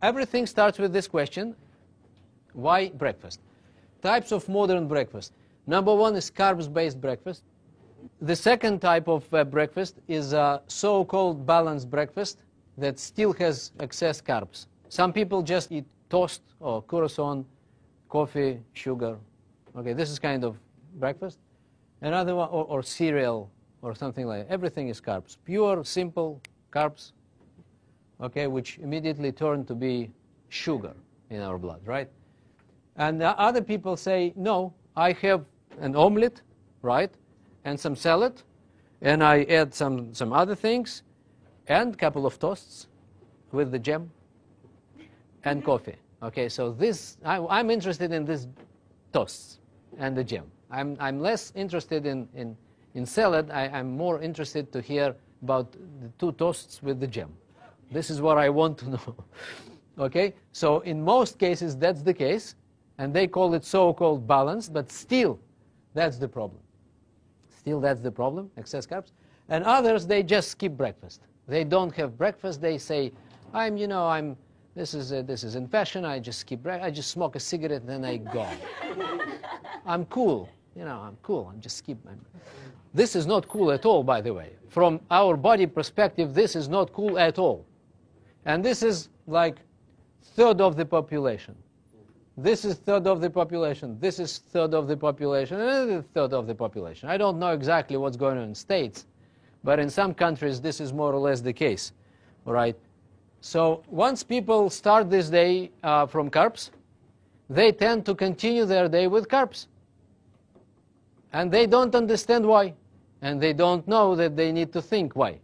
everything starts with this question: why breakfast? Types of modern breakfast. Number one is carbs-based breakfast. The second type of breakfast is a so-called balanced breakfast that still has excess carbs. Some people just eat toast or croissant, coffee, sugar. Okay, this is kind of breakfast. Another one, or cereal or something like that. Everything is carbs. Pure, simple carbs, okay, which immediately turn to be sugar in our blood, right? And other people say, no, I have an omelet, right, and some salad, and I add some other things, and a couple of toasts with the jam, and coffee. Okay, so this, I'm interested in these toasts and the jam. I'm less interested in salad. I'm more interested to hear about the two toasts with the jam. This is what I want to know. Okay, so in most cases that's the case, and they call it so-called balanced, but still that's the problem. Still that's the problem, excess carbs. And others, they just skip breakfast. They don't have breakfast. They say, this is in fashion. I just skip breakfast. I just smoke a cigarette and then I go. I'm cool. I'm cool. I'm just skip. This is not cool at all, by the way. From our body perspective, this is not cool at all. And this is like third of the population. This is third of the population. This is third of the population. And third of the population. I don't know exactly what's going on in States, but in some countries this is more or less the case. All right. So once people start this day from carbs, they tend to continue their day with carbs. And they don't understand why. And they don't know that they need to think why.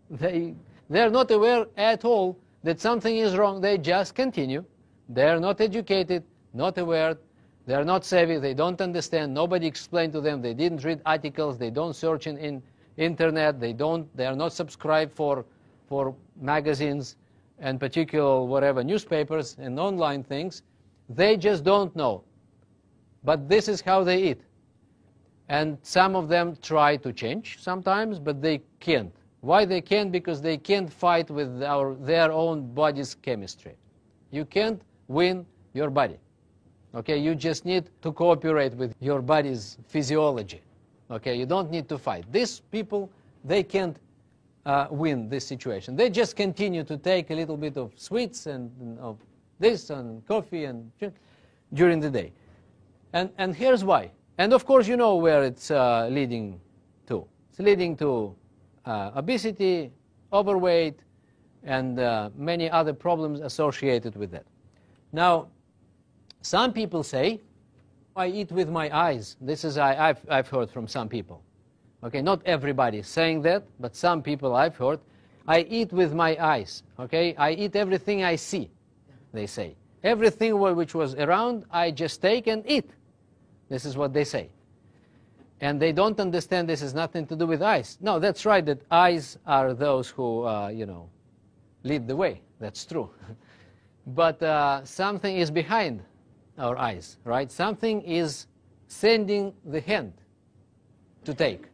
They're not aware at all that something is wrong. They just continue. They're not educated, not aware. They're not savvy. They don't understand. Nobody explained to them. They didn't read articles. They don't search in internet. They are not subscribed for magazines and particular whatever newspapers and online things. They just don't know. But this is how they eat. And some of them try to change sometimes, but they can't. Why they can't? Because they can't fight with their own body's chemistry. You can't win your body. Okay, you just need to cooperate with your body's physiology. Okay, you don't need to fight. These people, they can't win this situation. They just continue to take a little bit of sweets and of this and coffee and during the day. And here's why. And of course you know where it's leading to. It's leading to obesity, overweight, and many other problems associated with that. Now, some people say, I eat with my eyes. This is I've heard from some people. Okay, not everybody is saying that, but some people I've heard. I eat with my eyes. Okay, I eat everything I see, they say. Everything which was around, I just take and eat. This is what they say. And they don't understand this has nothing to do with eyes. No, that's right, that eyes are those who, lead the way. That's true. But something is behind our eyes, right? Something is sending the hand to take.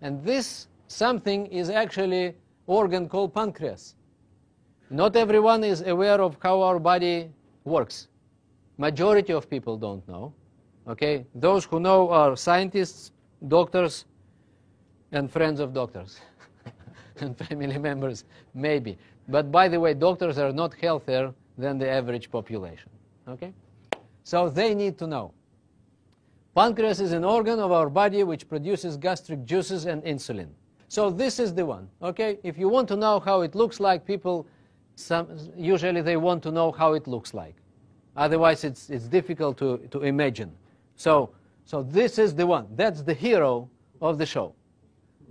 And this something is actually organ called pancreas. Not everyone is aware of how our body works. Majority of people don't know. Okay? Those who know are scientists, doctors, and friends of doctors. And family members, maybe. But by the way, doctors are not healthier than the average population. Okay? So they need to know. Pancreas is an organ of our body which produces gastric juices and insulin. So this is the one. Okay? If you want to know how it looks like, people, usually they want to know how it looks like. Otherwise, it's difficult to imagine. So this is the one. That's the hero of the show.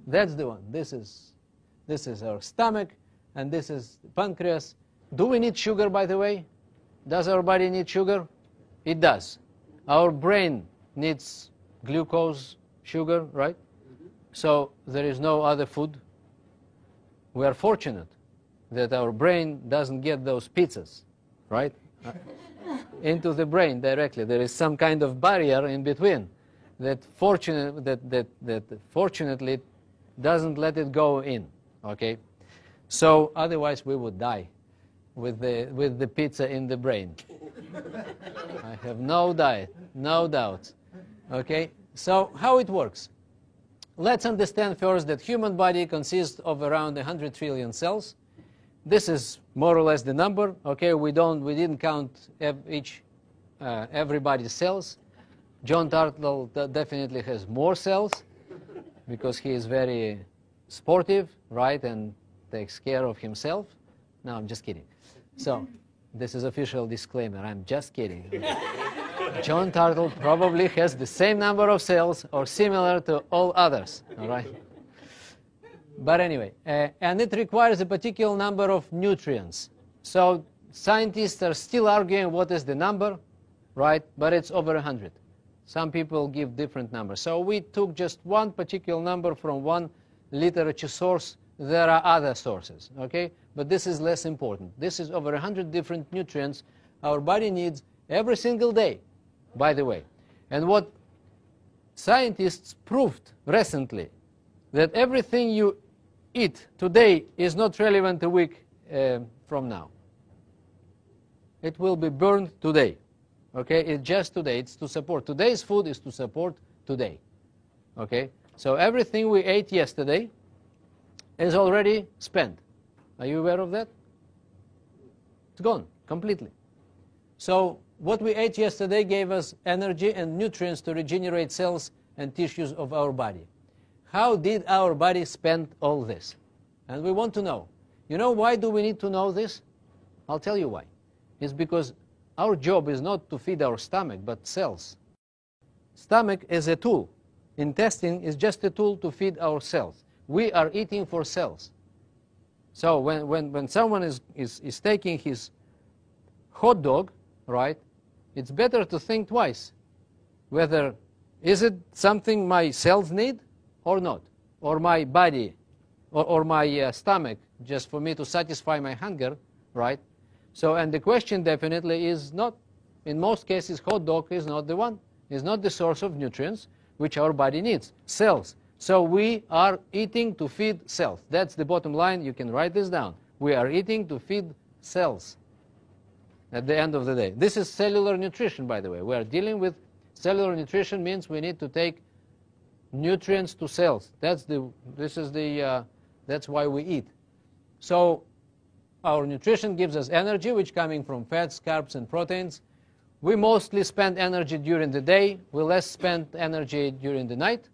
That's the one. This is our stomach, and this is pancreas. Do we need sugar, by the way? Does our body need sugar? It does. Our brain needs glucose, sugar, right? So there is no other food. We are fortunate that our brain doesn't get those pizzas, right? Into the brain directly. There is some kind of barrier in between that fortunately doesn't let it go in. Okay, so otherwise we would die. with the pizza in the brain. I have no doubt. Okay, so how it works? Let's understand first that human body consists of around 100 trillion cells. This is more or less the number. Okay, we didn't count everybody's cells. John Turtle definitely has more cells because he is very sportive, right, and takes care of himself. No, I'm just kidding. So, this is official disclaimer. I'm just kidding. John Turtle probably has the same number of cells or similar to all others, all right? But anyway, and it requires a particular number of nutrients. So, scientists are still arguing what is the number, right? But it's over 100. Some people give different numbers. So we took just one particular number from one literature source. There are other sources, okay? But this is less important. This is over 100 different nutrients our body needs every single day, by the way. And what scientists proved recently, that everything you eat today is not relevant a week from now. It will be burned today. Okay, it's just today. It's to support. Today's food is to support today. Okay, so everything we ate yesterday is already spent. Are you aware of that? It's gone completely. So what we ate yesterday gave us energy and nutrients to regenerate cells and tissues of our body. How did our body spend all this? And we want to know. You know why do we need to know this? I'll tell you why. It's because our job is not to feed our stomach, but cells. Stomach is a tool. Intestine is just a tool to feed our cells. We are eating for cells. So when someone is taking his hot dog, right, it's better to think twice. Whether, is it something my cells need or not? Or my body, or my stomach, just for me to satisfy my hunger, right? So, and the question definitely is not, in most cases, hot dog is not the one. It's not the source of nutrients which our body needs, cells. So we are eating to feed cells. That's the bottom line. You can write this down. We are eating to feed cells at the end of the day. This is cellular nutrition, by the way. We are dealing with cellular nutrition means we need to take nutrients to cells. That's why we eat. So our nutrition gives us energy, which coming from fats, carbs, and proteins. We mostly spend energy during the day. We less spend energy during the night.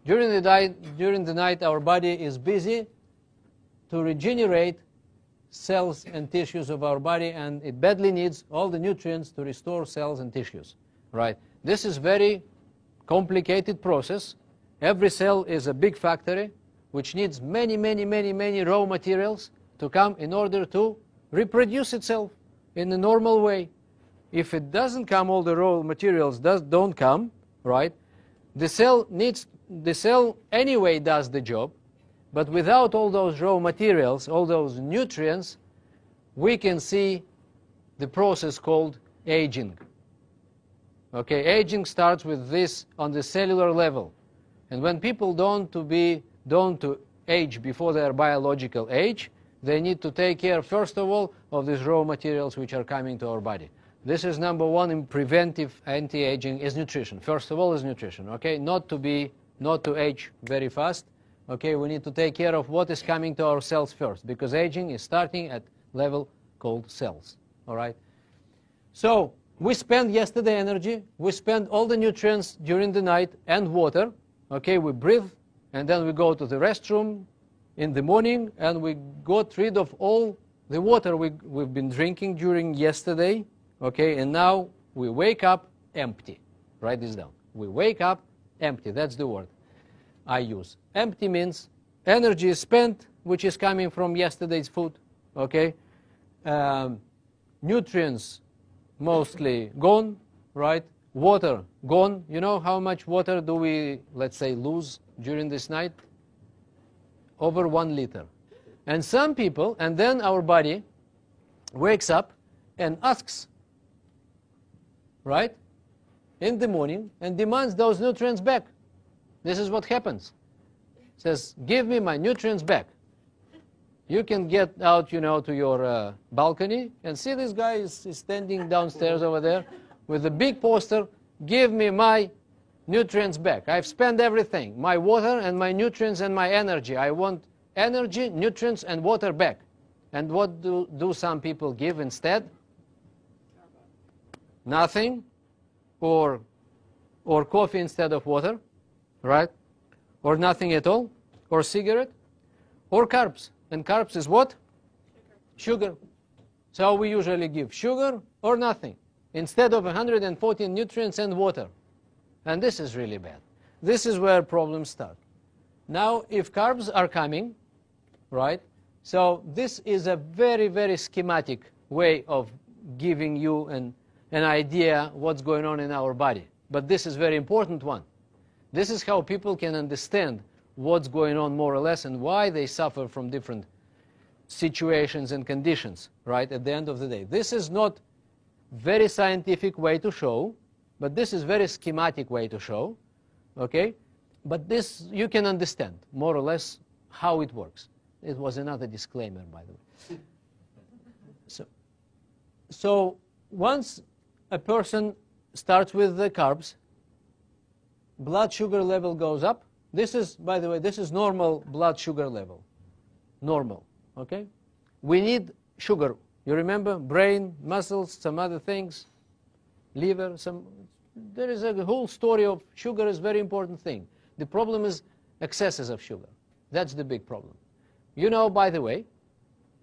During the night, our body is busy to regenerate cells and tissues of our body, and it badly needs all the nutrients to restore cells and tissues. Right? This is very complicated process. Every cell is a big factory, which needs many raw materials to come in order to reproduce itself in a normal way. If it doesn't come, all the raw materials don't come, right? The cell anyway does the job, but without all those raw materials, all those nutrients, we can see the process called aging. Okay, aging starts with this on the cellular level. And when people don't to age before their biological age, they need to take care, first of all, of these raw materials which are coming to our body. This is number one in preventive anti-aging is nutrition. First of all is nutrition, okay? Not to age very fast, okay? We need to take care of what is coming to our cells first, because aging is starting at level called cells, all right? So we spent yesterday energy, we spent all the nutrients during the night and water, okay? We breathe, and then we go to the restroom in the morning, and we got rid of all the water we've been drinking during yesterday, okay, and now we wake up empty. Write this down. We wake up empty. That's the word I use. Empty means energy is spent, which is coming from yesterday's food, okay? Nutrients mostly gone, right? Water gone. You know how much water do we, let's say, lose during this night? Over 1 liter. And some people, and then our body wakes up and asks, right, in the morning, and demands those nutrients back. This is what happens. It says, give me my nutrients back. You can get out, to your balcony and see this guy is standing downstairs over there with a big poster, give me my nutrients back. I've spent everything, my water and my nutrients and my energy. I want energy, nutrients, and water back. And what do some people give instead? Nothing, or coffee instead of water, right? Or nothing at all, or cigarette, or carbs. And carbs is what? Sugar. So we usually give sugar or nothing instead of 114 nutrients and water. And this is really bad. This is where problems start. Now, if carbs are coming, right, so this is a very, very schematic way of giving you an idea what's going on in our body. But this is a very important one. This is how people can understand what's going on more or less and why they suffer from different situations and conditions, right, at the end of the day. This is not very scientific way to show, but this is very schematic way to show, okay? But this, you can understand more or less how it works. It was another disclaimer, by the way. So once a person starts with the carbs, blood sugar level goes up. This is, by the way, this is normal blood sugar level. Normal, okay? We need sugar. You remember? Brain, muscles, some other things, liver, there is a whole story of sugar is a very important thing. The problem is excesses of sugar. That's the big problem. You know, by the way,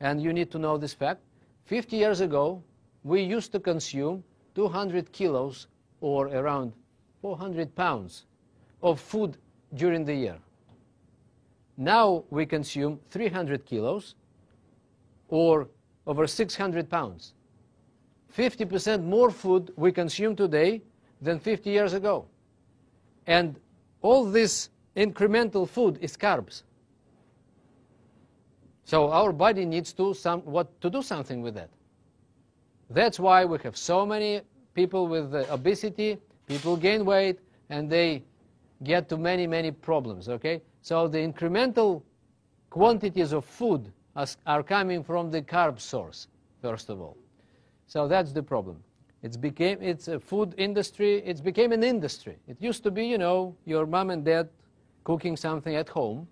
and you need to know this fact, 50 years ago, we used to consume 200 kilos or around 400 pounds of food during the year. Now we consume 300 kilos or over 600 pounds. 50% more food we consume today than 50 years ago. And all this incremental food is carbs. So our body needs to do something with that. That's why we have so many people with obesity, people gain weight, and they get to many, many problems, okay? So the incremental quantities of food are coming from the carb source, first of all. So that's the problem. It's a food industry. It became an industry. It used to be, your mom and dad cooking something at home,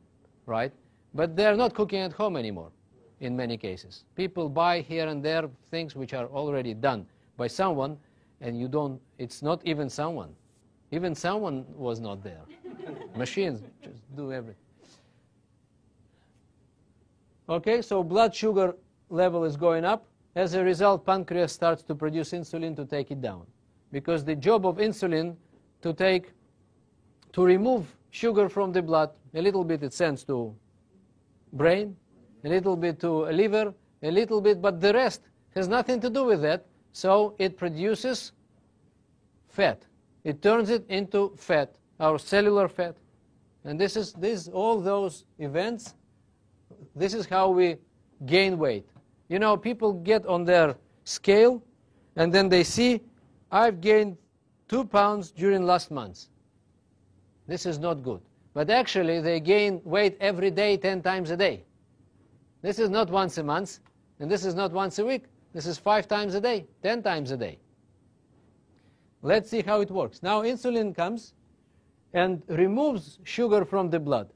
right? But they're not cooking at home anymore in many cases. People buy here and there things which are already done by someone, and it's not even someone. Even someone was not there. Machines just do everything. Okay, so blood sugar level is going up. As a result, pancreas starts to produce insulin to take it down. Because the job of insulin to remove sugar from the blood, a little bit it sends to brain, a little bit to liver, a little bit, but the rest has nothing to do with that. So it produces fat. It turns it into fat, our cellular fat. And all those events, this is how we gain weight. People get on their scale, and then they see, I've gained 2 pounds during last month. This is not good. But actually, they gain weight every day, 10 times a day. This is not once a month, and this is not once a week. This is 5 times a day, 10 times a day. Let's see how it works. Now, insulin comes and removes sugar from the blood.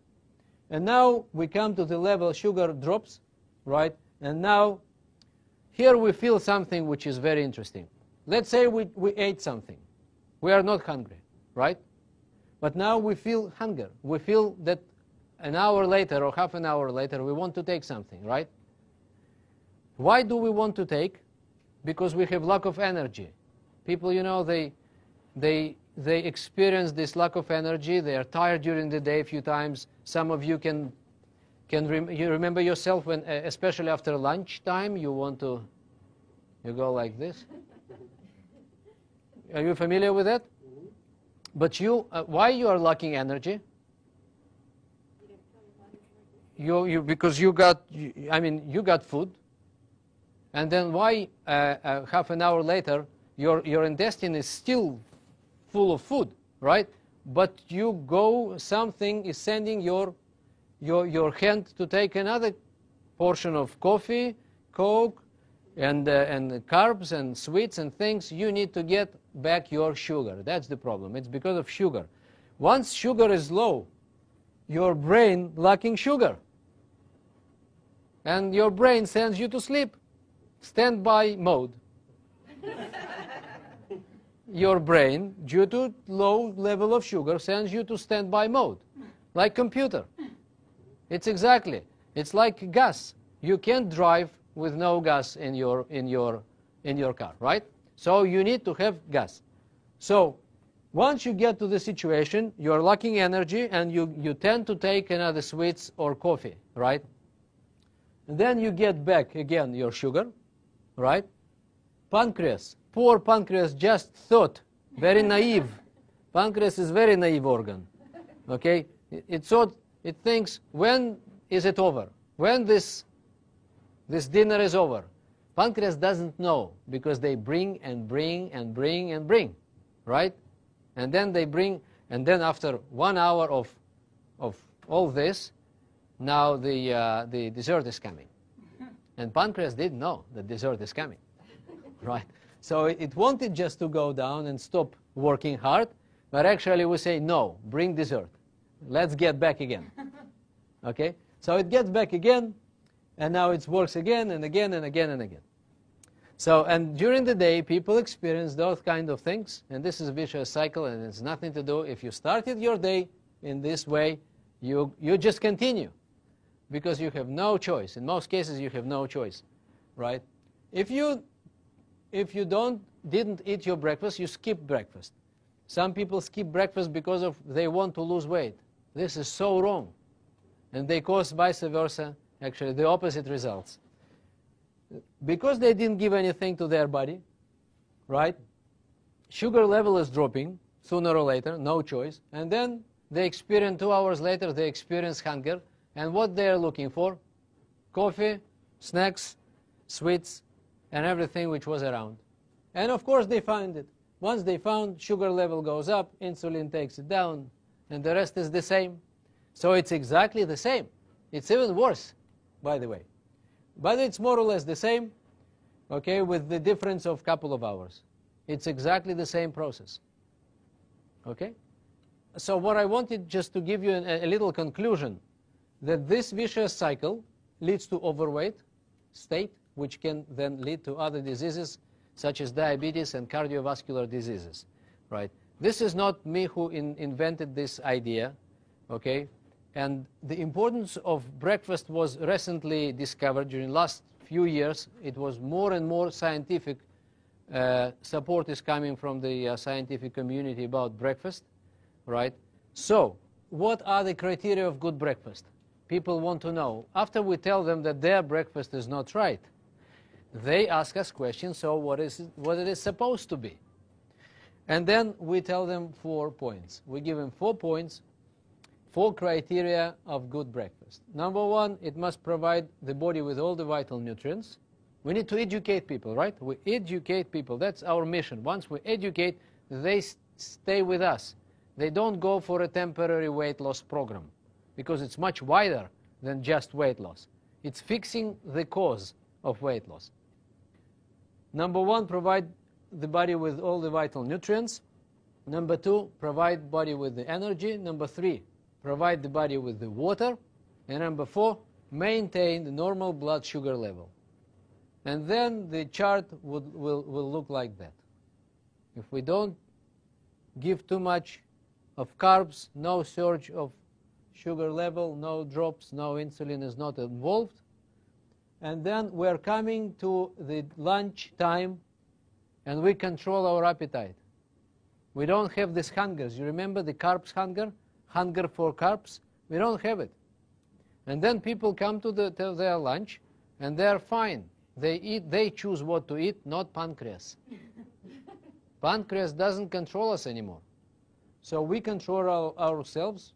And now we come to the level sugar drops, right? And now, here we feel something which is very interesting. Let's say we ate something. We are not hungry, right? But now we feel hunger. We feel that an hour later or half an hour later we want to take something, right? Why do we want to take? Because we have lack of energy. People, they experience this lack of energy. They are tired during the day a few times. Some of you you remember yourself when, especially after lunchtime, you go like this. Are you familiar with that? But why you are lacking energy? Because you got food, and then why half an hour later your intestine is still full of food, right? But something is sending your hand to take another portion of coffee, Coke, and carbs and sweets and things, you need to get back your sugar. That's the problem. It's because of sugar. Once sugar is low, your brain lacking sugar. And your brain sends you to sleep. Standby mode. Your brain, due to low level of sugar, sends you to standby mode, like computer. It's like gas. You can't drive with no gas in your car, right? So you need to have gas. So once you get to the situation, you're lacking energy, and you tend to take another sweets or coffee, right? And then you get back again your sugar, right? Pancreas, poor pancreas just thought, very naive. Pancreas is very naive organ, okay? It thinks, when is it over? When this dinner is over? Pancreas doesn't know, because they bring and bring and bring and bring, right? And then they bring, and then after 1 hour of all this, now the dessert is coming. And pancreas didn't know the dessert is coming, right? So it wanted just to go down and stop working hard, but actually we say, no, bring dessert. Let's get back again, okay? So it gets back again, and now it works again and again and again and again. So, and during the day, people experience those kind of things, and this is a vicious cycle, and it's nothing to do. If you started your day in this way, you just continue, because you have no choice. In most cases, you have no choice, right? If you didn't eat your breakfast, you skip breakfast. Some people skip breakfast because they want to lose weight. This is so wrong, and they cause vice versa, actually the opposite results. Because they didn't give anything to their body, right? Sugar level is dropping sooner or later, no choice. And then they experience 2 hours later, they experience hunger. And what they are looking for? Coffee, snacks, sweets, and everything which was around. And of course they find it. Once they found, sugar level goes up, insulin takes it down, and the rest is the same. So it's exactly the same. It's even worse, by the way. But it's more or less the same, okay, with the difference of a couple of hours. It's exactly the same process, okay? So what I wanted just to give you a little conclusion, that this vicious cycle leads to overweight state, which can then lead to other diseases, such as diabetes and cardiovascular diseases, right? This is not me who invented this idea, okay? And the importance of breakfast was recently discovered during the last few years. It was more and more scientific support is coming from the scientific community about breakfast, right? So what are the criteria of good breakfast? People want to know. After we tell them that their breakfast is not right, they ask us questions, so what it is supposed to be? And then we tell them 4 points. We give them 4 points, 4 criteria of good breakfast. Number 1, it must provide the body with all the vital nutrients. We need to educate people, right? We educate people. That's our mission. Once we educate, they stay with us. They don't go for a temporary weight loss program, because it's much wider than just weight loss. It's fixing the cause of weight loss. Number 1, provide the body with all the vital nutrients. Number 2, provide body with the energy. Number 3, provide the body with the water. And number 4, maintain the normal blood sugar level. And then the chart will look like that. If we don't give too much of carbs, no surge of sugar level, no drops, no insulin is not involved. And then we're coming to the lunch time, and we control our appetite. We don't have these hungers. You remember the carbs hunger? Hunger for carbs? We don't have it. And then people come to their lunch, and they're fine. They choose what to eat, not pancreas. Pancreas doesn't control us anymore. So we control ourselves,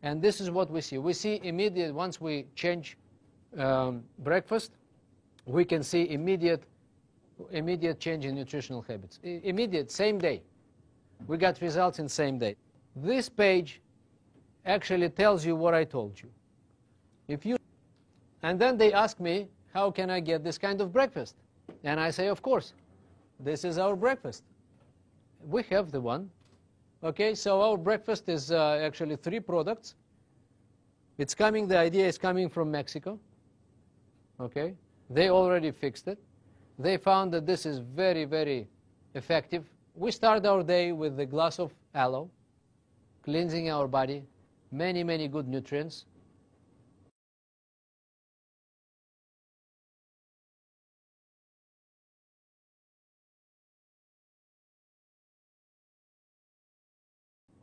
and this is what we see. We see immediate, once we change breakfast, we can see immediate change in nutritional habits. Immediate, same day. We got results in same day. This page actually tells you what I told you. If you And then they ask me, how can I get this kind of breakfast? And I say, of course, this is our breakfast. We have the one. Okay, so our breakfast is actually 3 products. It's coming, the idea is coming from Mexico. Okay, they already fixed it. They found that this is very, very effective. We start our day with a glass of aloe, cleansing our body, many, many good nutrients.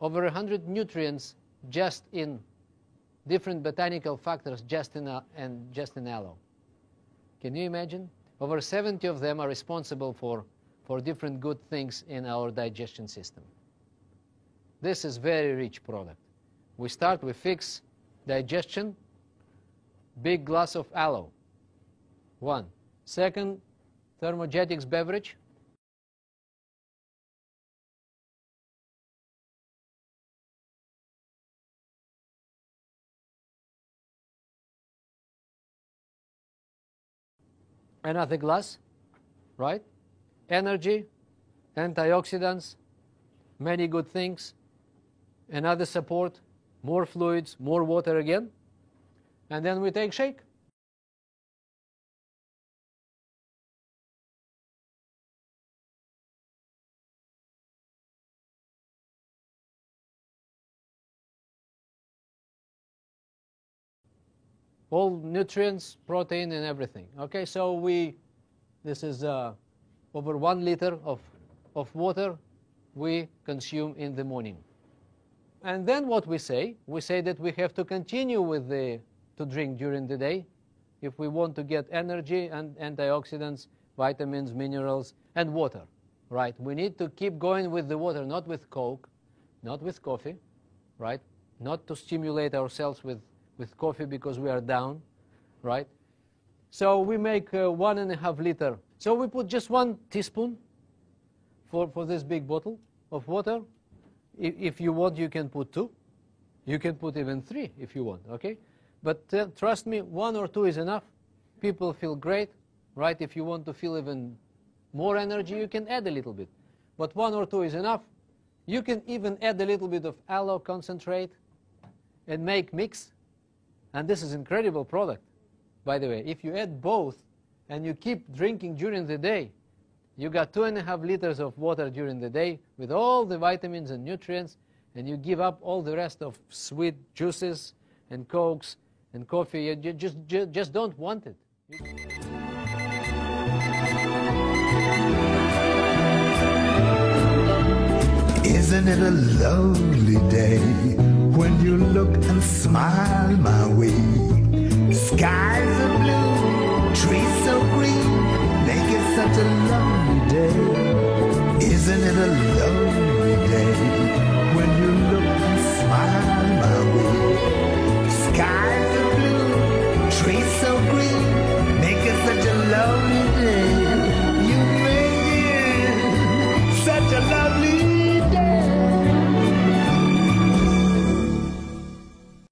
Over 100 nutrients just in different botanical factors just in aloe. Can you imagine? Over 70 of them are responsible for different good things in our digestion system. This is very rich product. We start with fix digestion, big glass of aloe. 1. Second, thermogetics beverage. Another glass, right? Energy, antioxidants, many good things. Another support, more fluids, more water again. And then we take shake. All nutrients, protein, and everything. Okay, so this is over 1 liter of water we consume in the morning. And then what we say that we have to continue to drink during the day if we want to get energy and antioxidants, vitamins, minerals, and water, right? We need to keep going with the water, not with Coke, not with coffee, right? Not to stimulate ourselves with coffee because we are down, right? So we make 1.5 liter. So we put just 1 teaspoon for this big bottle of water. If you want, you can put 2. You can put even 3 if you want, okay? But trust me, 1 or 2 is enough. People feel great, right? If you want to feel even more energy, you can add a little bit. But 1 or 2 is enough. You can even add a little bit of aloe concentrate and make mix. And this is an incredible product, by the way. If you add both and you keep drinking during the day, you got 2.5 liters of water during the day with all the vitamins and nutrients, and you give up all the rest of sweet juices and Cokes and coffee. You just don't want it. Isn't it a lovely day when you look and smile my way? Skies are blue, trees so green, make it such a lovely day. Isn't it a lovely